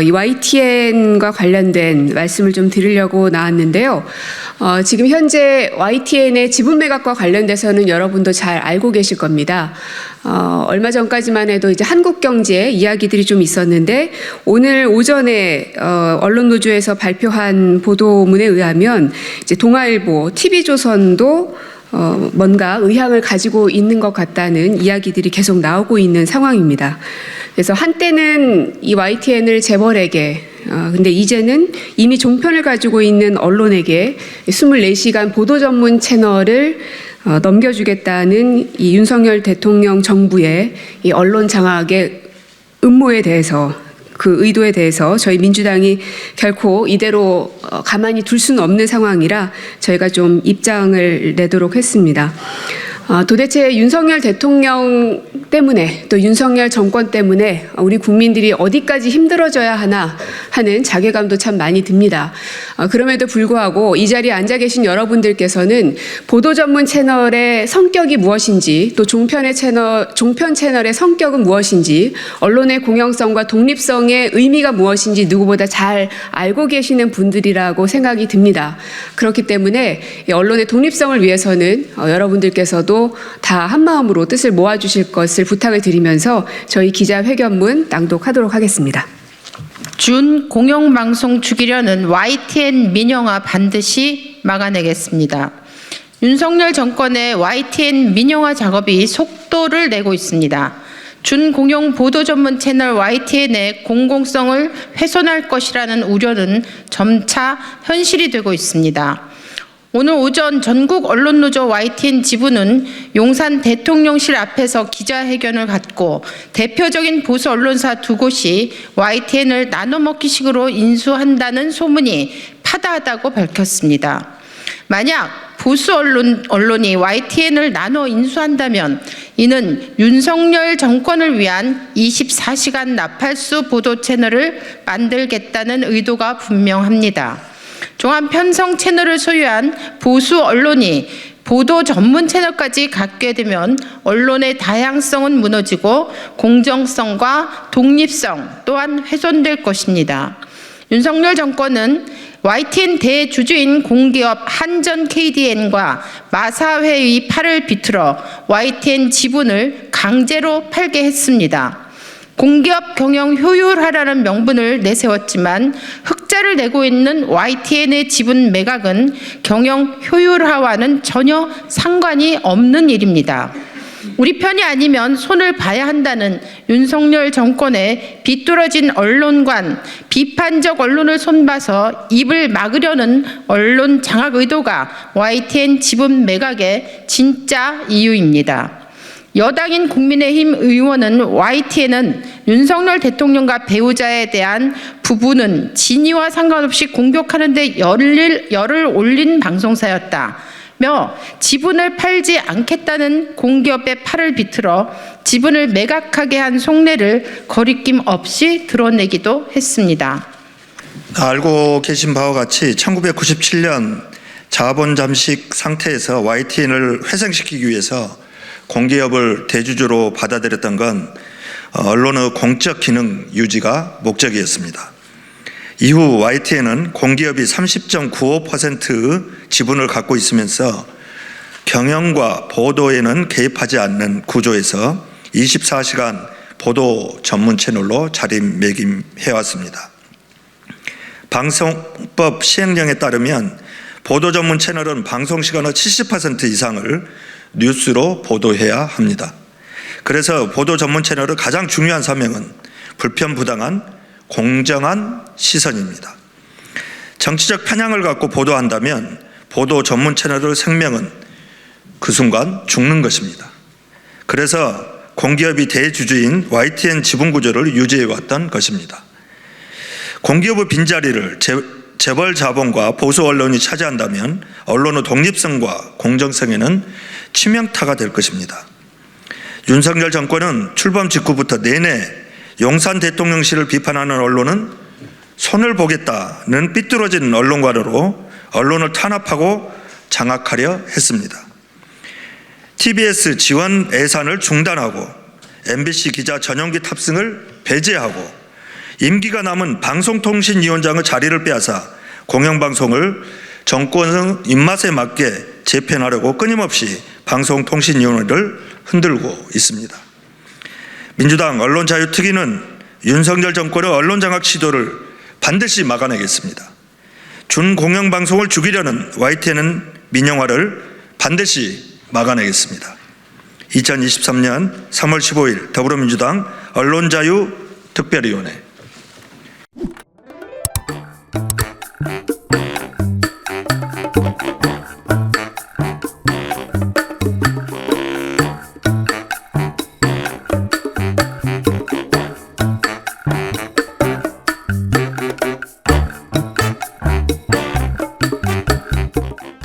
이 YTN과 관련된 말씀을 좀 드리려고 나왔는데요. 지금 현재 YTN의 지분 매각과 관련돼서는 여러분도 잘 알고 계실 겁니다. 얼마 전까지만 해도 이제 한국경제 이야기들이 좀 있었는데 오늘 오전에 언론노조에서 발표한 보도문에 의하면 이제 동아일보, TV조선도 뭔가 의향을 가지고 있는 것 같다는 이야기들이 계속 나오고 있는 상황입니다. 그래서 한때는 이 YTN을 재벌에게 근데 이제는 이미 종편을 가지고 있는 언론에게 24시간 보도 전문 채널을 넘겨주겠다는 이 윤석열 대통령 정부의 이 언론 장악의 음모에 대해서 그 의도에 대해서 저희 민주당이 결코 이대로 가만히 둘 수는 없는 상황이라 저희가 좀 입장을 내도록 했습니다. 도대체 윤석열 대통령 때문에 또 윤석열 정권 때문에 우리 국민들이 어디까지 힘들어져야 하나 하는 자괴감도 참 많이 듭니다. 그럼에도 불구하고 이 자리에 앉아 계신 여러분들께서는 보도 전문 채널의 성격이 무엇인지 또 종편 채널의 성격은 무엇인지 언론의 공영성과 독립성의 의미가 무엇인지 누구보다 잘 알고 계시는 분들이라고 생각이 듭니다. 그렇기 때문에 언론의 독립성을 위해서는 여러분들께서도 다 한마음으로 뜻을 모아주실 것을 부탁을 드리면서 저희 기자회견문 낭독하도록 하겠습니다. 준 공영방송 죽이려는 YTN 민영화 반드시 막아내겠습니다. 윤석열 정권의 YTN 민영화 작업이 속도를 내고 있습니다. 준 공영 보도 전문 채널 YTN의 공공성을 훼손할 것이라는 우려는 점차 현실이 되고 있습니다. 오늘 오전 전국 언론노조 YTN 지부는 용산 대통령실 앞에서 기자회견을 갖고 대표적인 보수 언론사 두 곳이 YTN을 나눠먹기식으로 인수한다는 소문이 파다하다고 밝혔습니다. 만약 보수 언론이 YTN을 나눠 인수한다면 이는 윤석열 정권을 위한 24시간 나팔수 보도 채널을 만들겠다는 의도가 분명합니다. 종합 편성 채널을 소유한 보수 언론이 보도 전문 채널까지 갖게 되면 언론의 다양성은 무너지고 공정성과 독립성 또한 훼손될 것입니다. 윤석열 정권은 YTN 대주주인 공기업 한전 KDN과 마사회의 팔을 비틀어 YTN 지분을 강제로 팔게 했습니다. 공기업 경영 효율화라는 명분을 내세웠지만 흑자를 내고 있는 YTN의 지분 매각은 경영 효율화와는 전혀 상관이 없는 일입니다. 우리 편이 아니면 손을 봐야 한다는 윤석열 정권의 비뚤어진 언론관, 비판적 언론을 손봐서 입을 막으려는 언론 장악 의도가 YTN 지분 매각의 진짜 이유입니다. 여당인 국민의힘 의원은 YTN은 윤석열 대통령과 배우자에 대한 부부는 진위와 상관없이 공격하는 데 열을 올린 방송사였다며 지분을 팔지 않겠다는 공기업의 팔을 비틀어 지분을 매각하게 한 속내를 거리낌 없이 드러내기도 했습니다. 알고 계신 바와 같이 1997년 자본 잠식 상태에서 YTN을 회생시키기 위해서 공기업을 대주주로 받아들였던 건 언론의 공적 기능 유지가 목적이었습니다. 이후 YTN은 공기업이 30.95%의 지분을 갖고 있으면서 경영과 보도에는 개입하지 않는 구조에서 24시간 보도 전문 채널로 자리매김해왔습니다. 방송법 시행령에 따르면 보도 전문 채널은 방송 시간의 70% 이상을 뉴스로 보도해야 합니다. 그래서 보도 전문 채널의 가장 중요한 사명은 불편부당한 공정한 시선입니다. 정치적 편향을 갖고 보도한다면 보도 전문 채널의 생명은 그 순간 죽는 것입니다. 그래서 공기업이 대주주인 YTN 지분 구조를 유지해왔던 것입니다. 공기업의 빈자리를 재벌 자본과 보수 언론이 차지한다면 언론의 독립성과 공정성에는 치명타가 될 것입니다. 윤석열 정권은 출범 직후부터 내내 용산 대통령실을 비판하는 언론은 손을 보겠다는 삐뚤어진 언론관으로 언론을 탄압하고 장악하려 했습니다. TBS 지원 예산을 중단하고 MBC 기자 전용기 탑승을 배제하고 임기가 남은 방송통신위원장의 자리를 빼앗아 공영방송을 정권 입맛에 맞게 재편하려고 끊임없이 방송통신위원회를 흔들고 있습니다. 민주당 언론자유특위는 윤석열 정권의 언론장악 시도를 반드시 막아내겠습니다. 준공영방송을 죽이려는 YTN 민영화를 반드시 막아내겠습니다. 2023년 3월 15일 더불어민주당 언론자유특별위원회